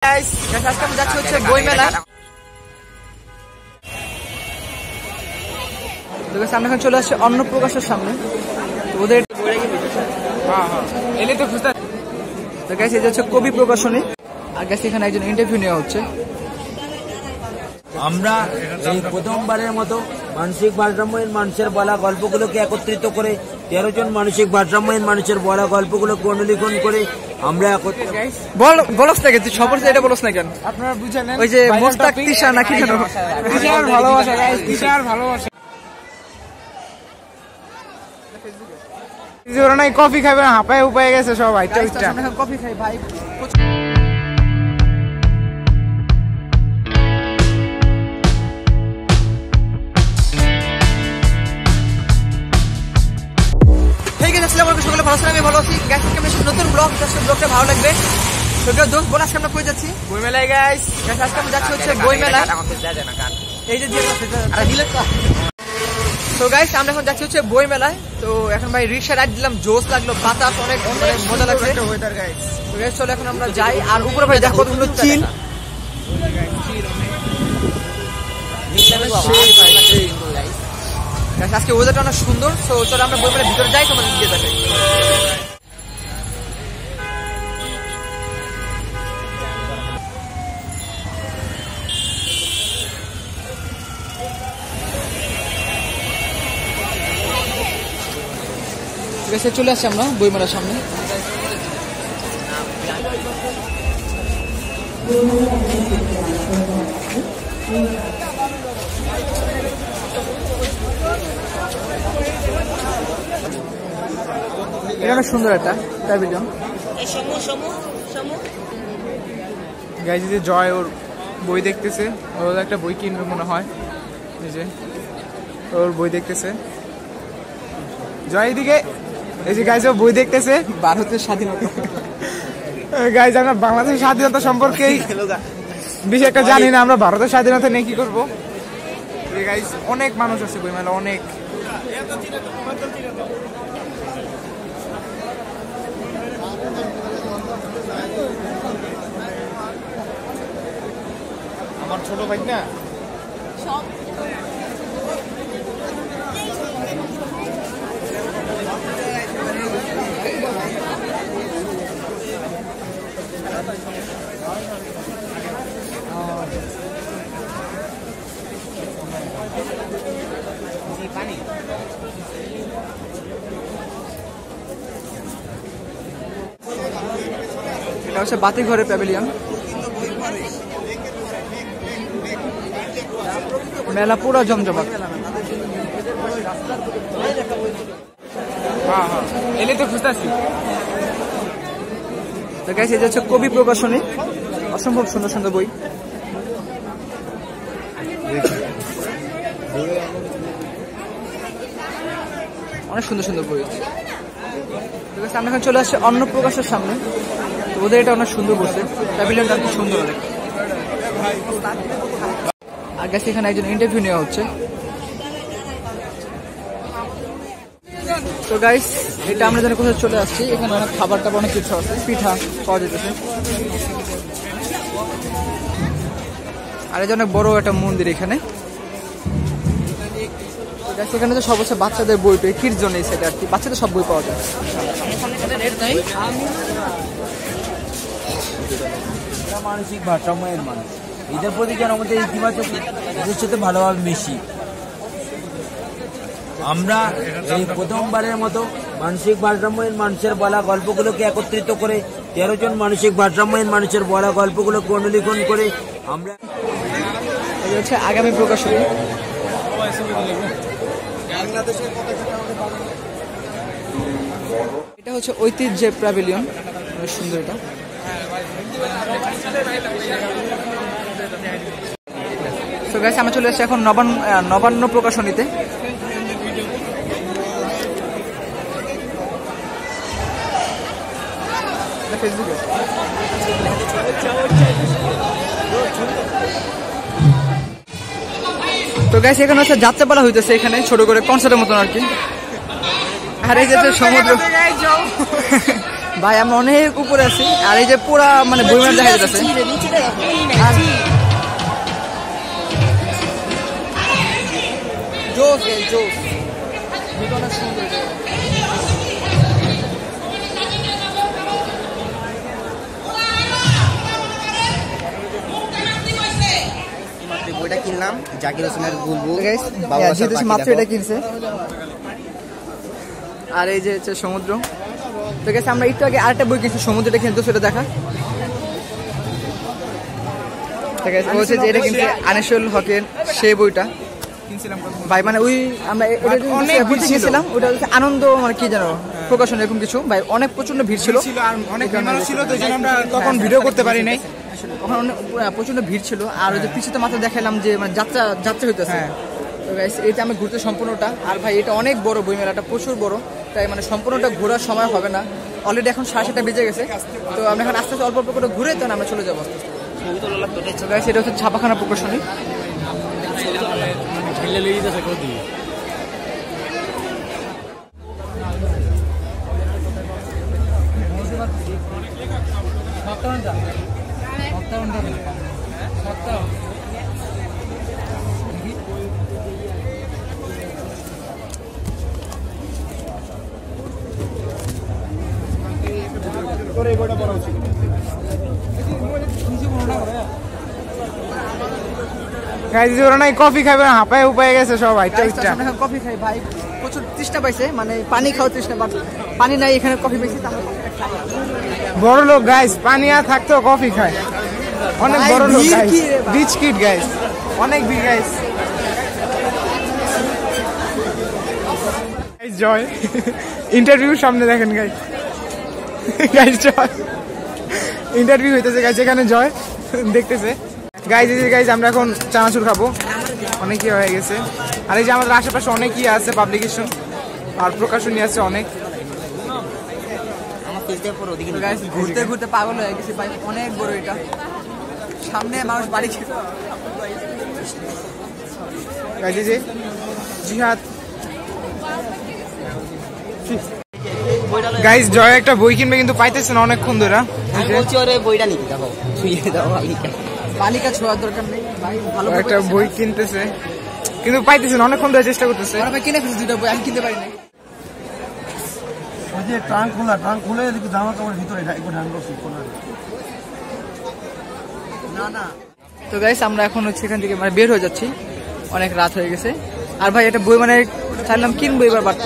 আজকে আমি যাচ্ছি হচ্ছে বই মেলা। সামনে এখন চলে আসছে অন্য প্রকাশের সামনে, ওদের তো গাইস এই হচ্ছে কবি প্রকাশনী। আর গাইস এখানে একজন ইন্টারভিউ নেওয়া হচ্ছে। আমরা এই প্রথমবারের মতো মানসিক ভারসাম্যহীন মানুষের বলা গল্পগুলোকে একত্রিত করে 13 জন মানসিক ভারসাম্যহীন মানুষের বলা গল্পগুলোকে অনুলিখন করে আমরা বলস না কেন তুই সবার এটা বলস না কেন? আপনারা বুঝে নেন ওই যে মোস্তাক তিশা নাকি যেন তিশার ভালোবাসা গাইস, তিশার ভালোবাসা। জোর নাই কফি খাবেন, হাঁপায় উপায় গেছে সবাই। কফি খাই ভাই। সকলে ভালো আছেন, আমি ভালো আছি। নতুন ব্লগ, ব্লগটা ভালো লাগবে। দোস্ত বল আজকে আমরা কই যাচ্ছি? বই মেলায় গাইস। আজকে আমরা যাচ্ছি হচ্ছে বই মেলা। এই যে তো গাইস আমরা এখন যাচ্ছি হচ্ছে বই মেলায়। তো এখন ভাই রিক্সা রাইড দিলাম, জোশ লাগলো, বাতাস অনেক মজা লাগছে। তো গাইস চলো এখন আমরা যাই। আর উপরে ভাই দেখো কতগুলো চিল। আজকে ওয়েদারটা অনেক সুন্দর। তো চলো আমরা বই মেলার ভিতরে যাই, তোমাদের দিয়ে দেখাই। চলে আসছি আমরা বইমেলার সামনে। এটা অনেক সুন্দর একটা প্যাভিলিয়ন। গাইস যে জয় ওর বই দেখতেছে, ওর একটা বই কিনবে মনে হয়। এই যে ওর বই দেখতেছে জয়, এদিকে এই যে গাইস ও বই দেখতেছে ভারতের স্বাধীনতা। গাইস আমরা বাংলাদেশের স্বাধীনতা সম্পর্কে বেশি একটা জানি না। আমরা ভারতের স্বাধীনতা নিয়ে কি করবো? গাইস অনেক মানুষ আছে বই মেলা, অনেক। আমার ছোট ভাই না এটা হচ্ছে বাতিঘরের প্যাভিলিয়ন। মেলা পুরো জমজমাট। এলে তো খুঁজতেছি। তো গাইস এই হচ্ছে কবি প্রকাশনী, অসম্ভব সুন্দর সুন্দর বই। অনেক সুন্দর সুন্দর বই। আমরা এখন চলে আসছে অন্য প্রকাশের সামনে, তো ওদের এটা অনেক সুন্দর বসে, প্যাভিলিয়নটা খুব সুন্দর অনেক। আর গাইস এখানে একজন ইন্টারভিউ নেওয়া হচ্ছে। তো গাইস এটা আমরা যেন কোথায় চলে আসছি, এখানে অনেক খাবার টাবার অনেক কিছু আছে, পিঠা পাওয়া যেতেছে। আর এই যে অনেক বড় একটা মন্দির এখানে। এখানে তো সব হচ্ছে বাচ্চাদের বই পেয়ে কিডস জোন, এই সাইডে আর কি বাচ্চাদের সব বই পাওয়া যায়। মানসিক ভারসাম্যের মানুষ, এদের প্রতি যেন আমাদের ইতিবাচক এদের সাথে ভালোভাবে মিশি। আমরা এই প্রথমবারের মতো মানসিক ভারসাম্যহীন মানুষের বলা গল্পগুলোকে একত্রিত করে 13 জন মানসিক ভারসাম্যহীন মানুষের বলা গল্পগুলোকে অনুলিখন করে আমরা এই হচ্ছে আগামী প্রকাশনী। এটা হচ্ছে ঐতিহ্যের প্যাভিলিয়ন, অনেক সুন্দর এটা। তো গাইস আমরা চলে আসছি এখন নবান্ন প্রকাশনীতে। ফেসবুকে তো গাইস এখানে হচ্ছে যাত্রাপালা হইতেছে, এখানে ছোট করে কনসার্টের মতন আর কি। আর এই যে সমুদ্র ভাই আমরা অনেক উপরে আছি আর এই যে পুরা মানে বইমেলা দেখা যাচ্ছে জোস জোস অনেক সুন্দর বইটা কিনলাম জাকির হোসেনের বুলবুল মাত্র এটা কিনছে আর এই যে হচ্ছে সমুদ্র তো গেছে আমরা একটু আগে আরেকটা বই কিনছি সমুদ্রটা কিনতো সেটা দেখা ঠিক আছে বলছে যে এটা কিনছে আনিসুল হকের সেই বইটা ভাই মানে ওই আমরা গেছিলাম ওটা হচ্ছে আনন্দ মানে কি জানো প্রকাশন এরকম কিছু ভাই অনেক প্রচন্ড ভিড় ছিল অনেক মানুষ ছিল তো জন্য আমরা তখন ভিডিও করতে পারি নাই ওখানে প্রচন্ড ভিড় ছিল আর ওই যে পিছনে মাত্র দেখালাম যে মানে যাত্রা হইতেছে তো গাইস এটা আমি ঘুরতে সম্পূর্ণটা আর ভাই এটা অনেক বড় বই মেলাটা প্রচুর বড় তাই মানে সম্পূর্ণটা ঘোরার সময় হবে না অলরেডি এখন 7:30 বেজে গেছে তো আমরা এখন আস্তে আস্তে অল্প অল্প করে ঘুরে তখন আমরা চলে যাবো তো গাইস এটা হচ্ছে ছাপাখানা প্রকাশনী গাইজ ওরা নাই কফি খাবে না হাঁপায় উপায় গেছে সবাই কফি খাই ভাই প্রচুর তৃষ্ণা পাইছে মানে পানি খাওয়া তৃষ্ণা বাট পানি নাই এখানে কফি পাইছি বড় লোক গাইজ পানি আর থাকতো কফি খায় অনেক বড় লোক রিচ কিড গাইজ অনেক ভিড় গাইজ জয় ইন্টারভিউ সামনে দেখেন গাইজ গাইজ জয় ইন্টারভিউ হইতেছে গাইজ এখানে জয় দেখতেছে গাইজ আমরা এখন চানাচুর খাবো অনেকই হয়ে গেছে আর এই যে আমাদের আশেপাশে অনেকই আছে পাবলিকেশন আর প্রকাশনী আছে অনেক ঘুরতে ঘুরতে পাগল হয়ে গেছে ভাই অনেক বড় এটা সামনে মানুষ বাড়ি গাইজ যে জিহাদ গাইজ জয় একটা বই কিনবে কিন্তু পাইতেছে না অনেকক্ষণ ধরে বইটা নিবি দেখো ছুঁয়ে দাও বালিকা ছোঁয়ার দরকার নেই ভাই ভালো একটা বই কিনতেছে কিন্তু পাইতেছে না অনেকক্ষণ ধরে চেষ্টা করতেছে ভাই কিনে ফেলছি দুটো বই আমি কিনতে পারি নাই ওই যে ট্রাঙ্ক খুলে দেখি জামা কাপড়ের ভিতরে একটু ঢান করছি না তো গাইস আমরা এখন হচ্ছে এখান থেকে মানে বের হয়ে যাচ্ছি অনেক রাত হয়ে গেছে আর ভাই এটা বই মানে চাইলাম কিনবো এবার বাট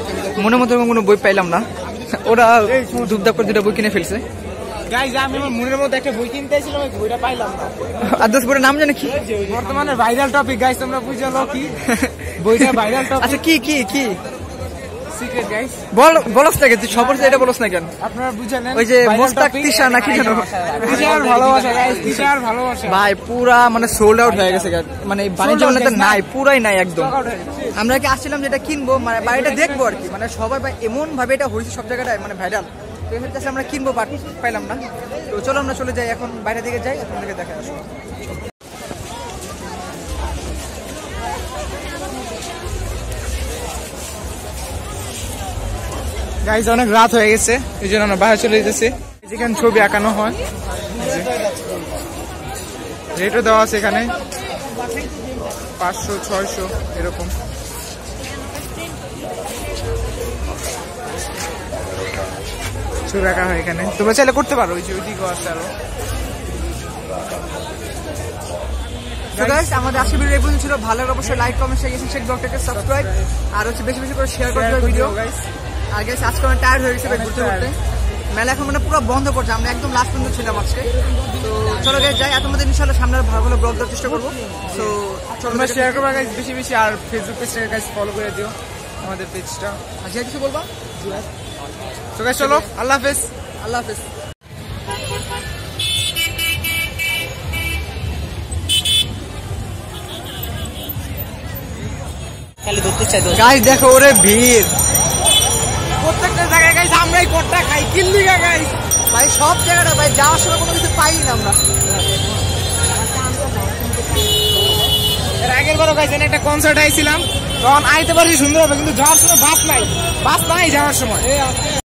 মনের মতো কোনো বই পাইলাম না ওরা ধুপধাপ করে দুটো বই কিনে ফেলছে গাইজ আমি আমার মনের মধ্যে একটা বই কিনতে এসেছিলাম বইটা পাইলাম না আদর্শ বইটার নাম জানে কি বর্তমানে ভাইরাল টপিক গাইজ তোমরা বুঝলো কি বইটা ভাইরাল টপিক আচ্ছা কি কি কি সিক্রেট গাইজ বলস না তুই সবার এটা বলস না কেন আপনারা বুঝে নেন ওই যে মোস্তাক তিশা নাকি জানো তিশার ভালোবাসা গাইজ তিশার ভালোবাসা ভাই পুরা মানে সোল্ড আউট হয়ে গেছে মানে বাণিজ্য মেলাতে নাই পুরাই নাই একদম আমরা কি আসছিলাম যেটা কিনবো মানে বাড়িটা দেখবো আর কি মানে সবাই ভাই এমন ভাবে এটা হয়েছে সব জায়গাটায় মানে ভাইরাল তো এর কাছে আমরা কিনবো বাট পাইলাম না তো চলো আমরা চলে যাই এখন বাইরে দিকে যাই আপনাদেরকে দেখা আসবো গাইজ অনেক রাত হয়ে গেছে এই জন্য আমরা বাইরে চলে যেতেছি যেখানে ছবি আঁকানো হয় রেটও দেওয়া আছে এখানে 500-600 এরকম ছবি আঁকা হয় এখানে তোমরা চাইলে করতে পারো ওই যে ওইদিকেও আছে আরো আমাদের আজকে ভিডিও এই পর্যন্ত ছিল ভালো অবশ্যই লাইক কমেন্ট শেয়ার ব্লগটাকে সাবস্ক্রাইব আর হচ্ছে বেশি বেশি করে শেয়ার করতে ভিডিও আর গাইস আজকে অনেক টায়ার্ড হয়ে গেছে ঘুরতে ঘুরতে মেলা এখন মানে পুরো বন্ধ করছে আমরা একদম লাস্ট পর্যন্ত ছিলাম আজকে তো চলো গাইস যাই তোমাদের ইনশাআল্লাহ সামনে ভালো ভালো ব্লগ দেওয়ার চেষ্টা করবো তো তোমরা শেয়ার করবা গাইস বেশি বেশি আর ফেসবুক পেজটাকে গাইস ফলো করে দিও আমাদের পেজটা আজকে কিছু বলবা তো গাইস চলো আল্লাহ হাফেজ আল্লাহ হাফেজ গাইস দেখো ওরে ভিড় প্রত্যেকটা জায়গায় গাইস আমরাই কোটটা খাই কিল্লিগা গাইস ভাই সব জায়গাটা ভাই যাওয়ার সময় কোনো কিছু পাই না আমরা এর আগের বারও গাইস একটা কনসার্ট আইছিলাম তখন আইতে পারি সুন্দর হবে কিন্তু যাওয়ার সময় বাস নাই যাওয়ার সময়